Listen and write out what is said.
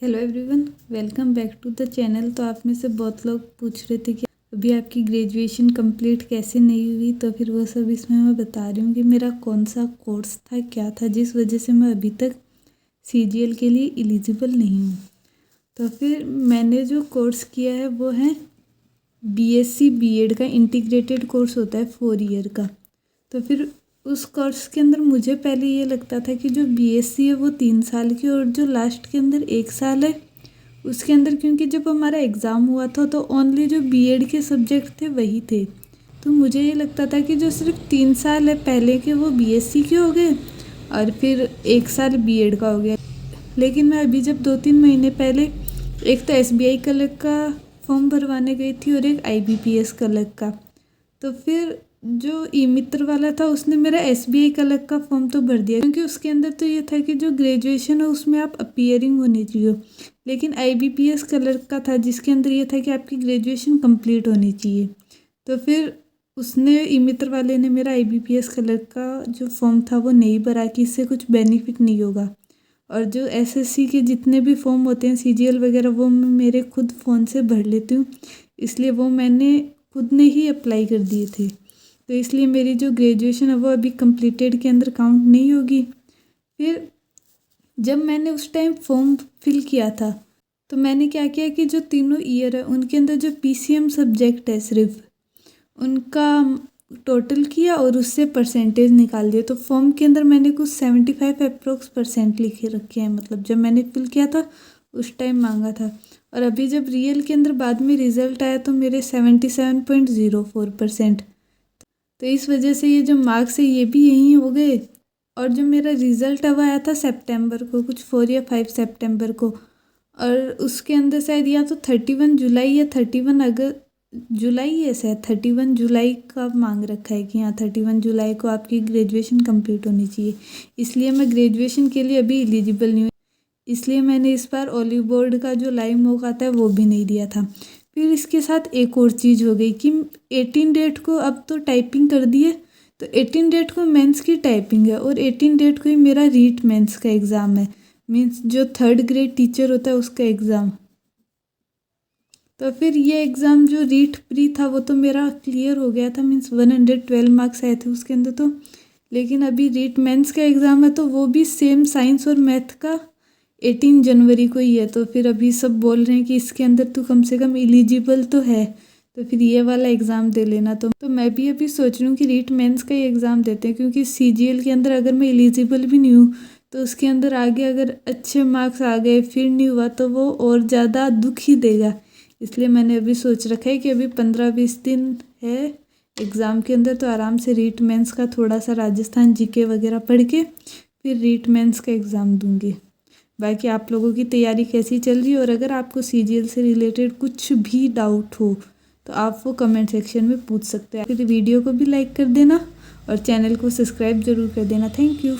Hello everyone, welcome back to the channel. तो आप में से बहुत लोग पूछ रहे थे कि अभी आपकी ग्रेजुएशन कंप्लीट कैसे नहीं हुई, तो फिर वो सब इसमें मैं बता रही हूँ कि मेरा कौन सा कोर्स था, क्या था, जिस वजह से मैं अभी तक सीजीएल के लिए एलिजिबल नहीं हूँ। तो फिर मैंने जो कोर्स किया है वो है बीएससी बीएड का इंटीग्रेटेड कोर्स होता है 4 ईयर का। तो फिर उस कोर्स के अंदर मुझे पहले ये लगता था कि जो बीएससी है वो 3 साल की और जो लास्ट के अंदर 1 साल है उसके अंदर, क्योंकि जब हमारा एग्ज़ाम हुआ था तो ओनली जो बीएड के सब्जेक्ट थे वही थे। तो मुझे ये लगता था कि जो सिर्फ 3 साल है पहले के वो बीएससी के हो गए और फिर 1 साल बीएड का हो गया। लेकिन मैं अभी जब 2-3 महीने पहले एक तो एसबीआई क्लर्क का फॉर्म भरवाने गई थी और एक आईबीपीएस क्लर्क का, तो फिर जो ई मित्र वाला था उसने मेरा एसबीआई क्लर्क का फॉर्म तो भर दिया, क्योंकि उसके अंदर तो ये था कि जो ग्रेजुएशन है उसमें आप अपीयरिंग होनी चाहिए। लेकिन आईबीपीएस क्लर्क का था जिसके अंदर ये था कि आपकी ग्रेजुएशन कंप्लीट होनी चाहिए। तो फिर उसने ई मित्र वाले ने मेरा आईबीपीएस क्लर्क का जो फॉर्म था वो नहीं भरा कि इससे कुछ बेनिफिट नहीं होगा। और जो एसएससी के जितने भी फॉर्म होते हैं सीजीएल वगैरह वो मैं मेरे खुद फ़ोन से भर लेती हूँ, इसलिए वो मैंने खुद ने ही अप्लाई कर दिए थे। तो इसलिए मेरी जो ग्रेजुएशन है वो अभी कंप्लीटेड के अंदर काउंट नहीं होगी। फिर जब मैंने उस टाइम फॉर्म फिल किया था तो मैंने क्या किया कि जो तीनों ईयर है उनके अंदर जो पीसीएम सब्जेक्ट है सिर्फ उनका टोटल किया और उससे परसेंटेज निकाल दिया। तो फॉर्म के अंदर मैंने कुछ 75 अप्रोक्स परसेंट लिखे रखे हैं, मतलब जब मैंने फिल किया था उस टाइम मांगा था। और अभी जब रियल के अंदर बाद में रिज़ल्ट आया तो मेरे 77.04%। तो इस वजह से ये जो मार्क्स है ये भी यहीं हो गए। और जो मेरा रिज़ल्ट अब आया था सितंबर को, कुछ 4 या 5 सितंबर को, और उसके अंदर शायद या तो 31 जुलाई या 31 अगस्त जुलाई है, शायद 31 जुलाई का मांग रखा है कि हाँ 31 जुलाई को आपकी ग्रेजुएशन कंप्लीट होनी चाहिए। इसलिए मैं ग्रेजुएशन के लिए अभी एलिजिबल नहीं हूँ, इसलिए मैंने इस बार ओलिव बोर्ड का जो लाइव मॉक आता है वो भी नहीं दिया था। फिर इसके साथ एक और चीज़ हो गई कि 18 डेट को अब तो टाइपिंग कर दिए, तो 18 डेट को मेंस की टाइपिंग है और 18 डेट को ही मेरा रीट मेंस का एग्ज़ाम है, मीन्स जो 3rd ग्रेड टीचर होता है उसका एग्ज़ाम। तो फिर ये एग्ज़ाम जो रीट प्री था वो तो मेरा क्लियर हो गया था, मीन्स 112 मार्क्स आए थे उसके अंदर तो। लेकिन अभी रीट मेंस का एग्ज़ाम है तो वो भी सेम साइंस और मैथ का 18 जनवरी को ही है। तो फिर अभी सब बोल रहे हैं कि इसके अंदर तो कम से कम एलिजिबल तो है, तो फिर ये वाला एग्ज़ाम दे लेना। तो मैं भी अभी सोच रही हूँ कि रीट मेंस का ही एग्ज़ाम देते हैं, क्योंकि सीजीएल के अंदर अगर मैं एलिजिबल भी नहीं हूँ तो उसके अंदर आगे अगर अच्छे मार्क्स आ गए फिर नहीं हुआ तो वो और ज़्यादा दुख ही देगा। इसलिए मैंने अभी सोच रखा है कि अभी 15-20 दिन है एग्ज़ाम के अंदर, तो आराम से रीट मेंस का थोड़ा सा राजस्थान जीके वगैरह पढ़ के फिर रीट मेंस का एग्ज़ाम दूंगी। बाकी आप लोगों की तैयारी कैसी चल रही है, और अगर आपको सीजीएल से रिलेटेड कुछ भी डाउट हो तो आप वो कमेंट सेक्शन में पूछ सकते हैं। फिर वीडियो को भी लाइक कर देना और चैनल को सब्सक्राइब ज़रूर कर देना। Thank you.